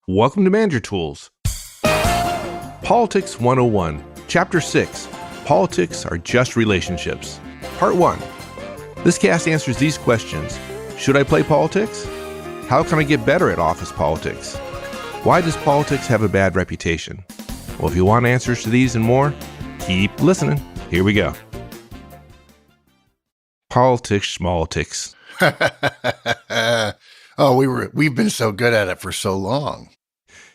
Welcome to Manager Tools. Politics 101, Chapter 6, Politics Are Just Relationships. Part 1. This cast answers these questions. Should I play politics? How can I get better at office politics? Why does politics have a bad reputation? Well, if you want answers to these and more, keep listening. Here we go. Politics, schmaltics. We've been so good at it for so long.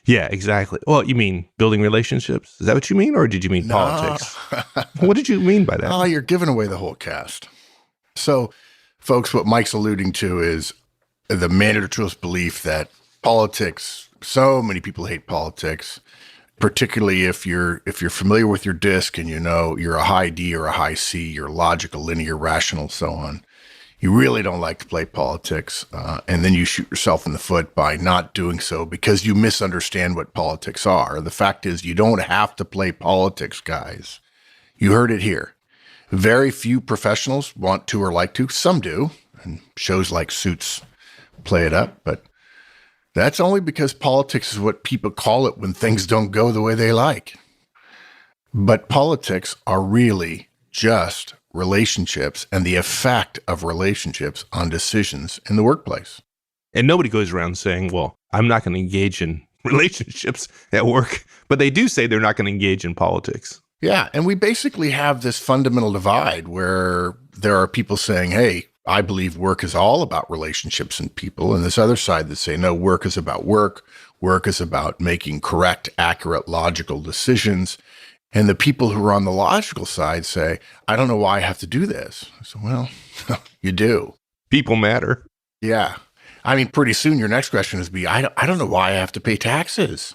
Yeah, exactly. Well, you mean building relationships? Is that what you mean? Or did you mean politics? What did you mean by that? Oh, you're giving away the whole cast. So, folks, what Mike's alluding to is the Manager Tools belief that politics, so many people hate politics, particularly if you're familiar with your DISC and you know you're a high D or a high C, you're logical, linear, rational, so on. You really don't like to play politics, and then you shoot yourself in the foot by not doing so because you misunderstand what politics are. The fact is, you don't have to play politics, guys. You heard it here. Very few professionals want to or like to. Some do, and shows like Suits play it up, but that's only because politics is what people call it when things don't go the way they like. But politics are really just relationships and the effect of relationships on decisions in the workplace. And nobody goes around saying, well, I'm not going to engage in relationships at work, but they do say they're not going to engage in politics. Yeah, and we basically have this fundamental divide where there are people saying, hey, I believe work is all about relationships and people, and this other side that say, no, work is about work. Work is about making correct, accurate, logical decisions. And the people who are on the logical side say, I don't know why I have to do this. I said, well, you do. People matter. Yeah. I mean, pretty soon your next question is I don't know why I have to pay taxes.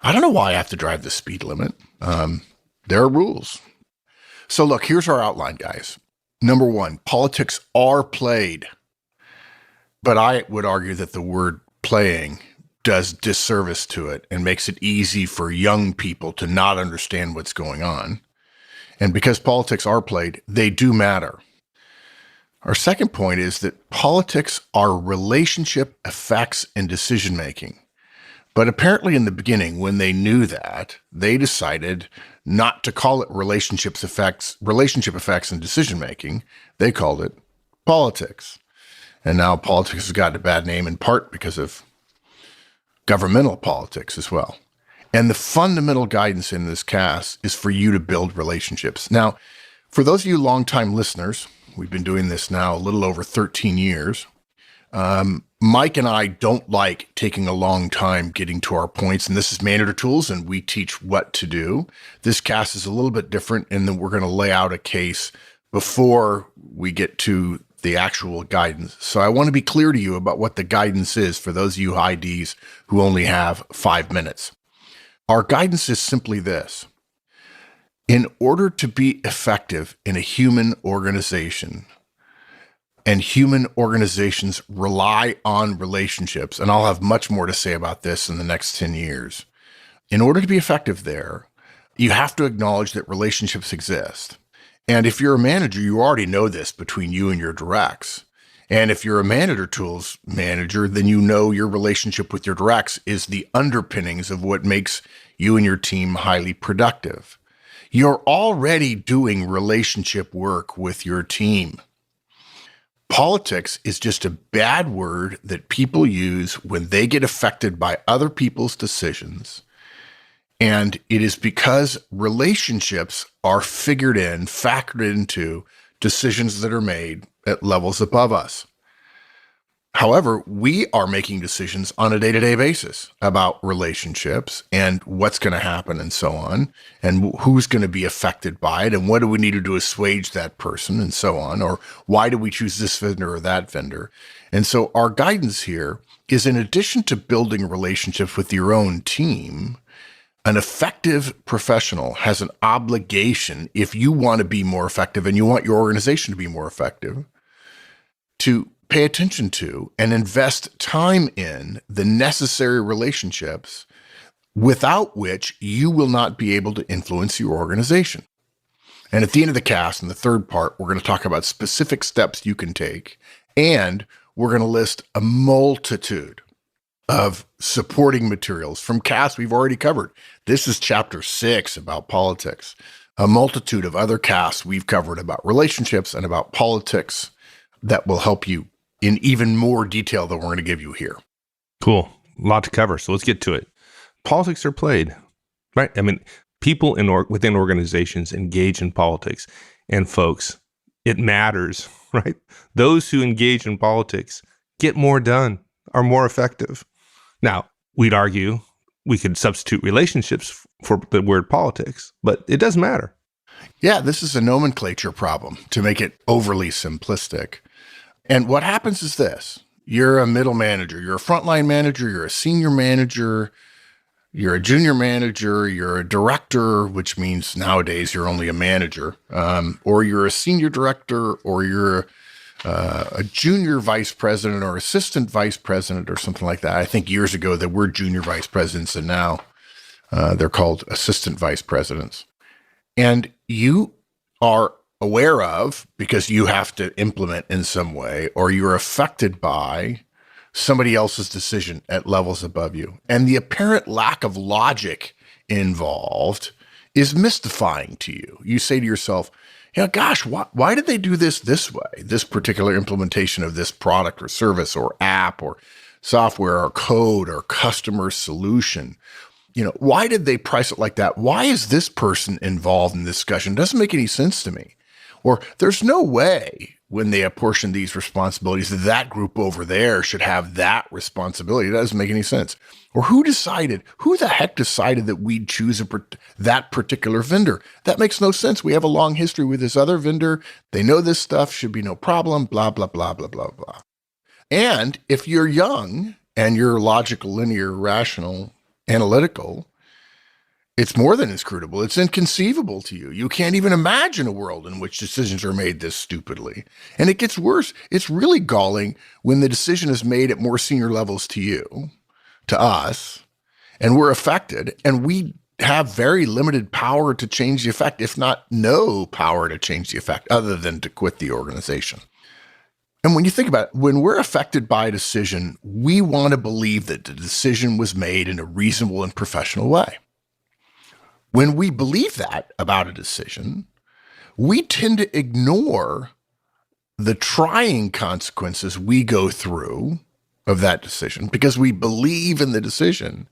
I don't know why I have to drive the speed limit. There are rules. So look, here's our outline, guys. Number one, politics are played. But I would argue that the word playing does disservice to it and makes it easy for young people to not understand what's going on. And because politics are played, they do matter. Our second point is that politics are relationship effects in decision-making. But apparently in the beginning, when they knew that, they decided not to call it relationship effects in decision-making. They called it politics. And now politics has gotten a bad name in part because of governmental politics as well. And the fundamental guidance in this cast is for you to build relationships. Now, for those of you longtime listeners, we've been doing this now a little over 13 years. Mike and I don't like taking a long time getting to our points, and this is Manager Tools, and we teach what to do. This cast is a little bit different in that we're going to lay out a case before we get to the actual guidance. So I want to be clear to you about what the guidance is for those of you high Ds who only have 5 minutes. Our guidance is simply this. In order to be effective in a human organization, and human organizations rely on relationships, and I'll have much more to say about this in the next 10 years. In order to be effective there, you have to acknowledge that relationships exist. And if you're a manager, you already know this between you and your directs. And if you're a Manager Tools manager, then you know your relationship with your directs is the underpinnings of what makes you and your team highly productive. You're already doing relationship work with your team. Politics is just a bad word that people use when they get affected by other people's decisions. And it is because relationships are factored into decisions that are made at levels above us. However, we are making decisions on a day-to-day basis about relationships and what's going to happen and so on, and who's going to be affected by it, and what do we need to do to assuage that person and so on, or why do we choose this vendor or that vendor. And so our guidance here is, in addition to building relationships with your own team, an effective professional has an obligation, if you want to be more effective and you want your organization to be more effective, to pay attention to and invest time in the necessary relationships without which you will not be able to influence your organization. And at the end of the cast, in the third part, we're going to talk about specific steps you can take, and we're going to list a multitude of supporting materials from casts we've already covered. This is chapter 6 about politics. A multitude of other casts we've covered about relationships and about politics that will help you in even more detail than we're going to give you here. Cool. A lot to cover. So let's get to it. Politics are played, right? I mean, people within organizations engage in politics. And folks, it matters, right? Those who engage in politics get more done, are more effective. Now, we'd argue we could substitute relationships for the word politics, but it does matter. Yeah, this is a nomenclature problem to make it overly simplistic. And what happens is this. You're a middle manager, you're a frontline manager, you're a senior manager, you're a junior manager, you're a director, which means nowadays you're only a manager, or you're a senior director, or you're a junior vice president or assistant vice president or something like that. I think years ago they were junior vice presidents, and now they're called assistant vice presidents. And you are aware of, because you have to implement in some way, or you're affected by somebody else's decision at levels above you. And the apparent lack of logic involved is mystifying to you. You say to yourself, gosh, why did they do this way? This particular implementation of this product or service or app or software or code or customer solution. Why did they price it like that? Why is this person involved in this discussion? It doesn't make any sense to me. Or there's no way when they apportion these responsibilities that group over there should have that responsibility. That doesn't make any sense. Or who the heck decided that we'd choose that particular vendor? That makes no sense. We have a long history with this other vendor. They know this stuff, should be no problem, blah, blah, blah, blah, blah, blah. And if you're young and you're logical, linear, rational, analytical, it's more than inscrutable. It's inconceivable to you. You can't even imagine a world in which decisions are made this stupidly. And it gets worse. It's really galling when the decision is made at more senior levels to you, to us, and we're affected, and we have very limited power to change the effect, if not no power to change the effect, other than to quit the organization. And when you think about it, when we're affected by a decision, we want to believe that the decision was made in a reasonable and professional way. When we believe that about a decision, we tend to ignore the trying consequences we go through of that decision because we believe in the decision.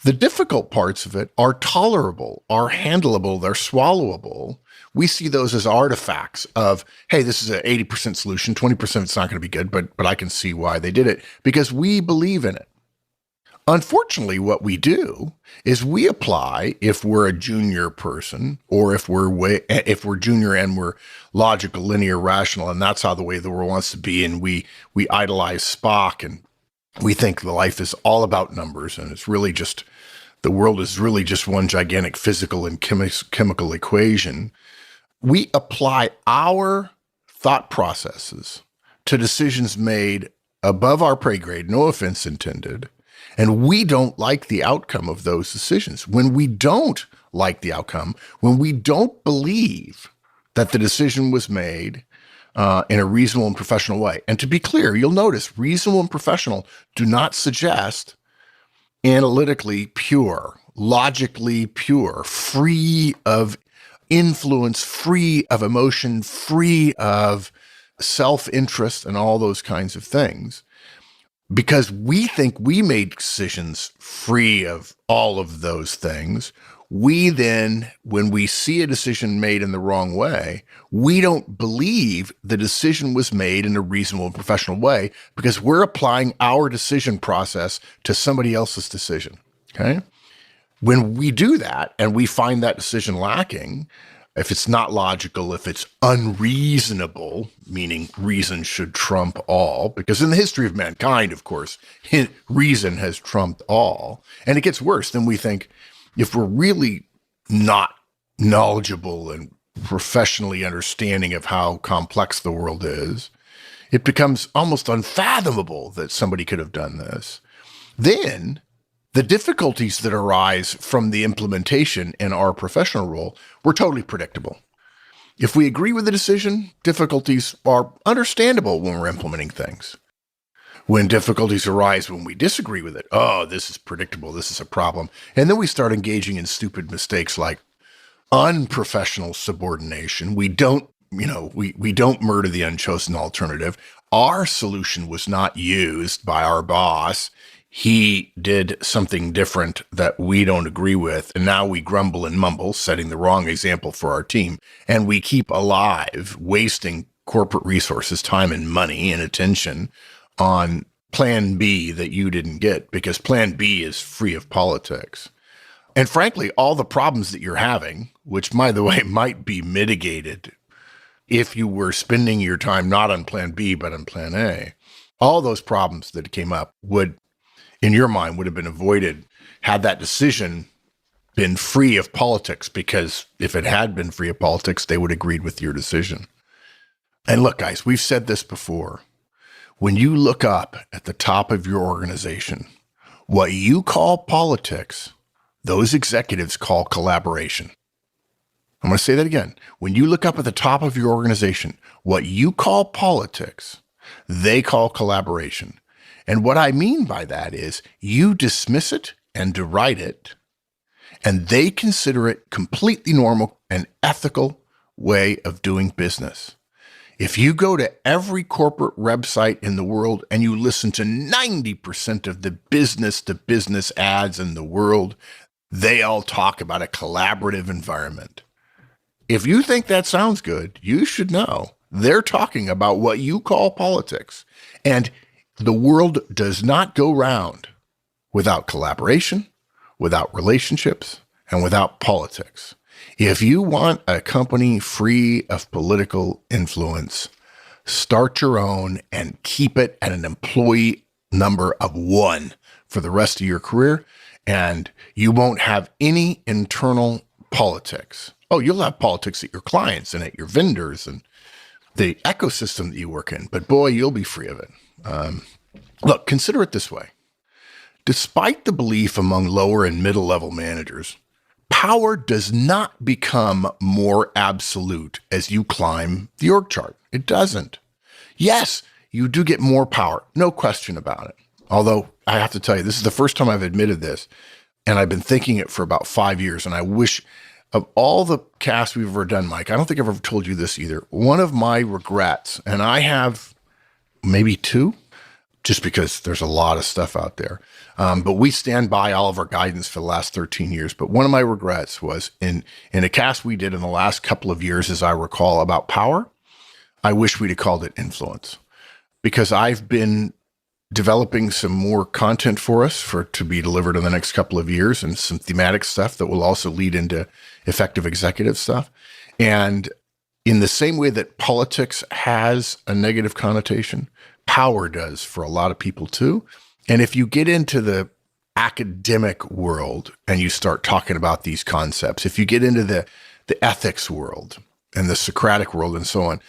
The difficult parts of it are tolerable, are handleable, they're swallowable. We see those as artifacts of, hey, this is an 80% solution, 20% it's not going to be good, but I can see why they did it because we believe in it. Unfortunately, what we do is we apply, if we're a junior person, or if we're junior and we're logical, linear, rational, and that's how the way the world wants to be, and we idolize Spock, and we think the life is all about numbers, and it's really just, the world is really just one gigantic physical and chemical equation. We apply our thought processes to decisions made above our pay grade, no offense intended, and we don't like the outcome of those decisions. When we don't like the outcome, when we don't believe that the decision was made in a reasonable and professional way. And to be clear, you'll notice reasonable and professional do not suggest analytically pure, logically pure, free of influence, free of emotion, free of self-interest and all those kinds of things. Because we think we made decisions free of all of those things, we then, when we see a decision made in the wrong way, we don't believe the decision was made in a reasonable and professional way because we're applying our decision process to somebody else's decision, okay? When we do that and we find that decision lacking, if it's not logical, if it's unreasonable, meaning reason should trump all, because in the history of mankind, of course, reason has trumped all. And it gets worse. Then we think, if we're really not knowledgeable and professionally understanding of how complex the world is, it becomes almost unfathomable that somebody could have done this. Then the difficulties that arise from the implementation in our professional role were totally predictable. If we agree with the decision, difficulties are understandable when we're implementing things. When difficulties arise, when we disagree with it, oh, this is predictable, this is a problem. And then we start engaging in stupid mistakes like unprofessional subordination. We don't, we don't murder the unchosen alternative. Our solution was not used by our boss. He did something different that we don't agree with. And now we grumble and mumble, setting the wrong example for our team. And we keep alive, wasting corporate resources, time and money and attention on plan B that you didn't get, because plan B is free of politics. And frankly, all the problems that you're having, which by the way, might be mitigated if you were spending your time not on plan B, but on plan A, all those problems that came up would, in your mind, would have been avoided had that decision been free of politics, because if it had been free of politics, they would have agreed with your decision. And look, guys, we've said this before. When you look up at the top of your organization, what you call politics, those executives call collaboration. I'm going to say that again. When you look up at the top of your organization, what you call politics, they call collaboration. And what I mean by that is you dismiss it and deride it, and they consider it completely normal and ethical way of doing business. If you go to every corporate website in the world and you listen to 90% of the business-to-business ads in the world, they all talk about a collaborative environment. If you think that sounds good, you should know they're talking about what you call politics. And the world does not go round without collaboration, without relationships, and without politics. If you want a company free of political influence, start your own and keep it at an employee number of 1 for the rest of your career, and you won't have any internal politics. Oh, you'll have politics at your clients and at your vendors and the ecosystem that you work in, but boy, you'll be free of it. Look, consider it this way. Despite the belief among lower and middle level managers, power does not become more absolute as you climb the org chart. It doesn't. Yes, you do get more power, no question about it. Although I have to tell you, this is the first time I've admitted this, and I've been thinking it for about 5 years, and I wish, of all the casts we've ever done, Mike, I don't think I've ever told you this either. One of my regrets, and I have maybe 2, just because there's a lot of stuff out there. But we stand by all of our guidance for the last 13 years. But one of my regrets was in a cast we did in the last couple of years, as I recall, about power, I wish we'd have called it influence, because I've been developing some more content for us to be delivered in the next couple of years, and some thematic stuff that will also lead into effective executive stuff. And in the same way that politics has a negative connotation, power does for a lot of people too. And if you get into the academic world and you start talking about these concepts, if you get into the ethics world and the Socratic world and so on,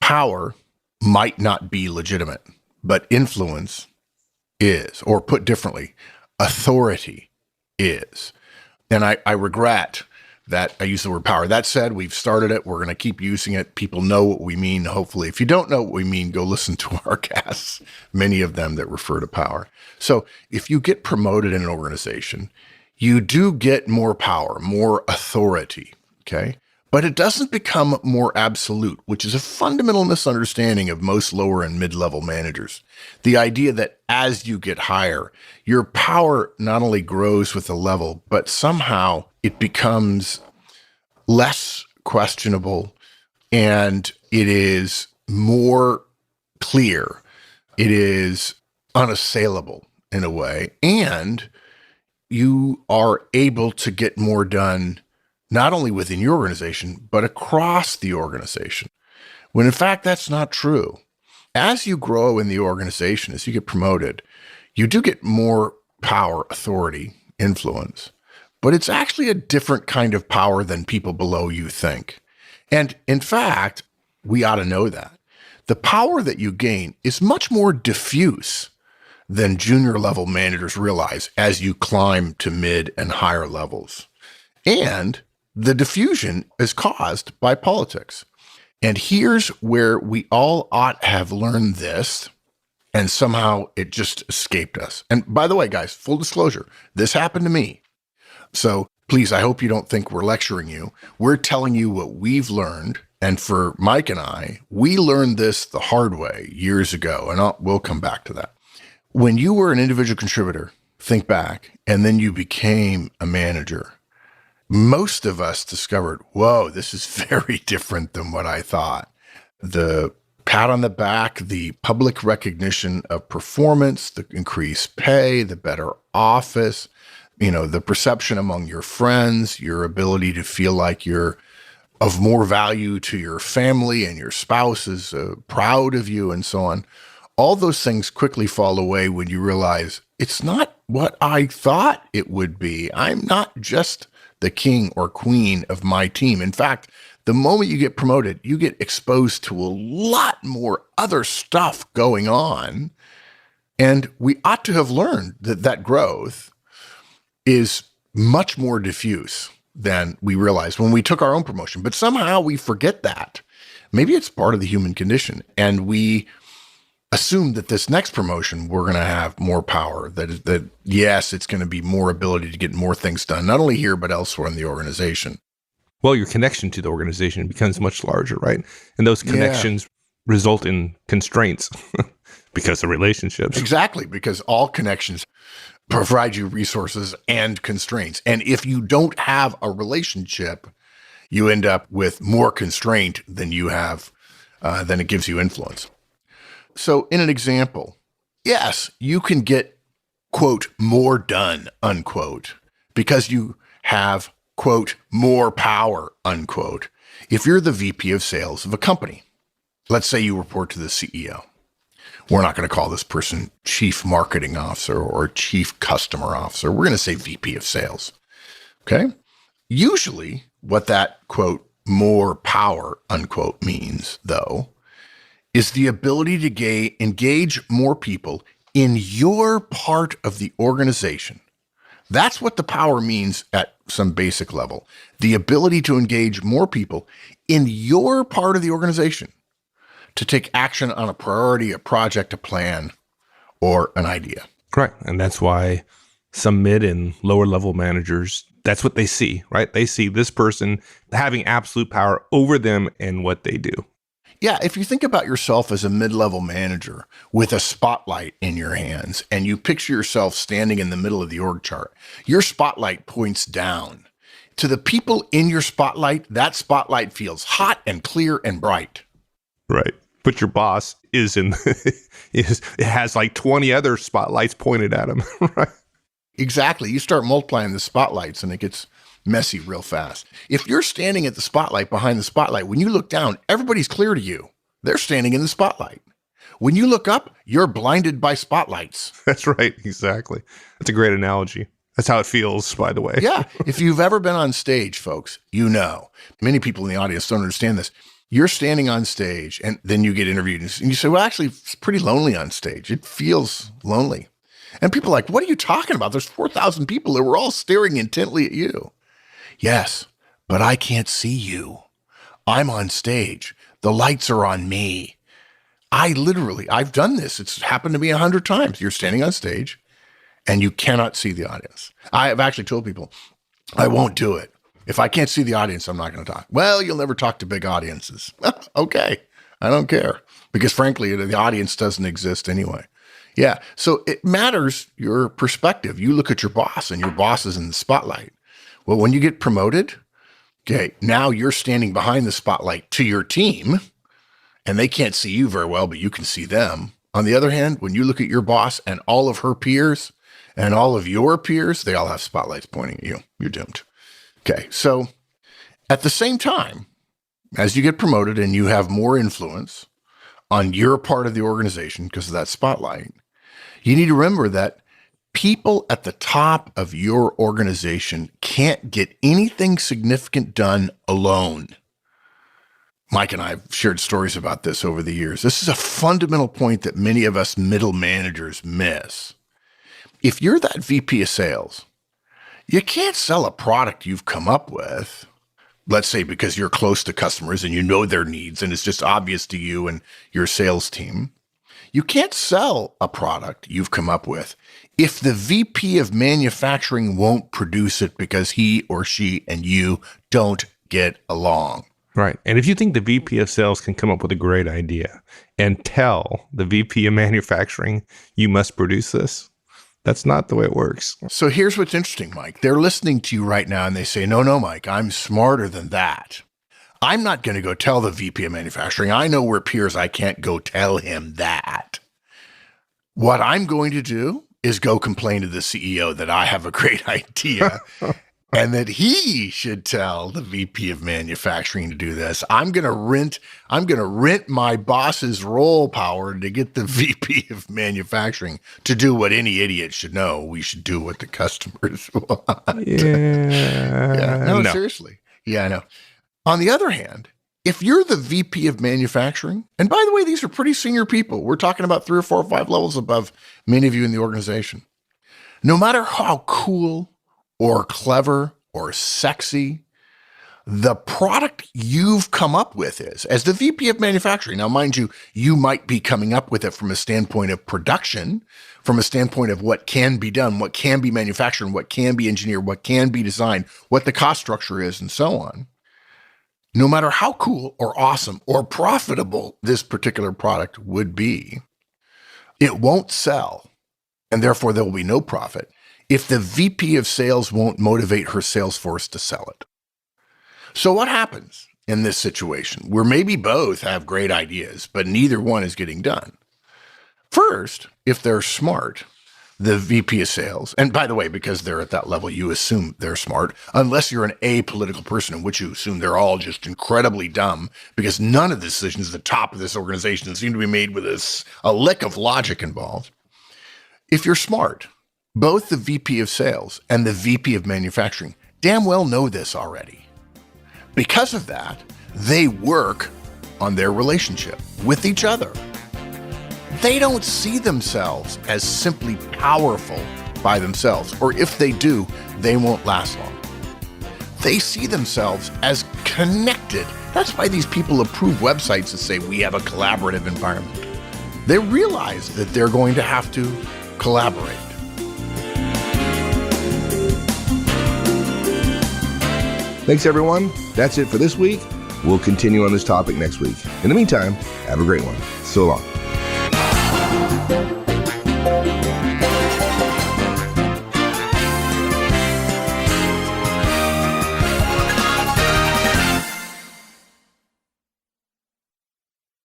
power might not be legitimate, but influence is, or put differently, authority is. And I regret that I use the word power. That said, we've started it. We're going to keep using it. People know what we mean, hopefully. If you don't know what we mean, go listen to our casts, many of them that refer to power. So if you get promoted in an organization, you do get more power, more authority, okay? But it doesn't become more absolute, which is a fundamental misunderstanding of most lower and mid-level managers. The idea that as you get higher, your power not only grows with the level, but somehow it becomes less questionable and it is more clear. It is unassailable in a way. And you are able to get more done not only within your organization, but across the organization. When in fact, that's not true. As you grow in the organization, as you get promoted, you do get more power, authority, influence, but it's actually a different kind of power than people below you think. And in fact, we ought to know that. The power that you gain is much more diffuse than junior level managers realize as you climb to mid and higher levels. And the diffusion is caused by politics. And here's where we all ought have learned this And somehow it just escaped us. And by the way, guys, full disclosure, this happened to me. So please, I hope you don't think we're lecturing you. We're telling you what we've learned. And for Mike and I, we learned this the hard way years ago. And we'll come back to that. When you were an individual contributor, think back, and then you became a manager, most of us discovered, whoa, this is very different than what I thought. The pat on the back, the public recognition of performance, the increased pay, the better office, the perception among your friends, your ability to feel like you're of more value to your family and your spouse is proud of you and so on. All those things quickly fall away when you realize it's not what I thought it would be. I'm not just the king or queen of my team. In fact, the moment you get promoted, you get exposed to a lot more other stuff going on. And we ought to have learned that growth is much more diffuse than we realized when we took our own promotion. But somehow we forget that. Maybe it's part of the human condition. And we assume that this next promotion, we're going to have more power, that yes, it's going to be more ability to get more things done, not only here, but elsewhere in the organization. Well, your connection to the organization becomes much larger, right? And those connections result in constraints because of relationships. Exactly, because all connections provide you resources and constraints. And if you don't have a relationship, you end up with more constraint than you have, than it gives you influence. So in an example, yes, you can get, quote, more done, unquote, because you have, quote, more power, unquote. If you're the VP of sales of a company, let's say you report to the CEO. We're not going to call this person chief marketing officer or chief customer officer. We're going to say VP of sales. Okay. Usually what that, quote, more power, unquote, means, though, is the ability to engage more people in your part of the organization. That's what the power means at some basic level. The ability to engage more people in your part of the organization to take action on a priority, a project, a plan, or an idea. Right. And that's why some mid and lower level managers, that's what they see, right? They see this person having absolute power over them and what they do. Yeah, if you think about yourself as a mid-level manager with a spotlight in your hands and you picture yourself standing in the middle of the org chart, your spotlight points down. To the people in your spotlight, that spotlight feels hot and clear and bright. Right. But your boss it has like 20 other spotlights pointed at him, right? Exactly. You start multiplying the spotlights and it gets messy real fast. If you're standing at the spotlight behind the spotlight, when you look down, everybody's clear to you. They're standing in the spotlight. When you look up, you're blinded by spotlights. That's right. Exactly. That's a great analogy. That's how it feels, by the way. Yeah. If you've ever been on stage, folks, you know. Many people in the audience don't understand this. You're standing on stage and then you get interviewed and you say, well, actually, it's pretty lonely on stage. It feels lonely. And people are like, what are you talking about? There's 4,000 people that were all staring intently at you. Yes, but I can't see you. I'm on stage. The lights are on me. I've done this. It's happened to me 100 times. You're standing on stage and you cannot see the audience. I have actually told people, I won't do it. If I can't see the audience, I'm not going to talk. Well, you'll never talk to big audiences. Okay, I don't care. Because frankly, the audience doesn't exist anyway. Yeah, so it matters your perspective. You look at your boss and your boss is in the spotlight. Well, when you get promoted, okay, now you're standing behind the spotlight to your team and they can't see you very well, but you can see them. On the other hand, when you look at your boss and all of her peers and all of your peers, they all have spotlights pointing at you. You're doomed. Okay, so at the same time, as you get promoted and you have more influence on your part of the organization because of that spotlight, you need to remember that people at the top of your organization can't get anything significant done alone. Mike and I have shared stories about this over the years. This is a fundamental point that many of us middle managers miss. If you're that VP of sales, you can't sell a product you've come up with, let's say because you're close to customers and you know their needs and it's just obvious to you and your sales team. You can't sell a product you've come up with if the VP of manufacturing won't produce it because he or she and you don't get along. Right. And if you think the VP of sales can come up with a great idea and tell the VP of manufacturing, you must produce this, that's not the way it works. So here's what's interesting, Mike. They're listening to you right now and they say, no, Mike, I'm smarter than that. I'm not going to go tell the VP of manufacturing. I know we're peers. I can't go tell him that. What I'm going to do is go complain to the CEO that I have a great idea and that he should tell the VP of manufacturing to do this. I'm going to rent my boss's role power to get the VP of manufacturing to do what any idiot should know. We should do what the customers want. Yeah. No, seriously. Yeah, I know. On the other hand, if you're the VP of manufacturing, and by the way, these are pretty senior people. We're talking about 3 or 4 or 5 levels above many of you in the organization. No matter how cool or clever or sexy the product you've come up with is, as the VP of manufacturing. Now, mind you, you might be coming up with it from a standpoint of production, from a standpoint of what can be done, what can be manufactured, what can be engineered, what can be designed, what the cost structure is, and so on. No matter how cool or awesome or profitable this particular product would be, it won't sell, and therefore there will be no profit if the VP of sales won't motivate her sales force to sell it. So what happens in this situation where maybe both have great ideas, but neither one is getting done? First, if they're smart, the VP of sales, and by the way, because they're at that level, you assume they're smart, unless you're an apolitical person in which you assume they're all just incredibly dumb, because none of the decisions at the top of this organization seem to be made with a lick of logic involved. If you're smart, both the VP of sales and the VP of manufacturing damn well know this already. Because of that, they work on their relationship with each other. They don't see themselves as simply powerful by themselves, or if they do, they won't last long. They see themselves as connected. That's why these people approve websites that say we have a collaborative environment. They realize that they're going to have to collaborate. Thanks, everyone. That's it for this week. We'll continue on this topic next week. In the meantime, have a great one. So long.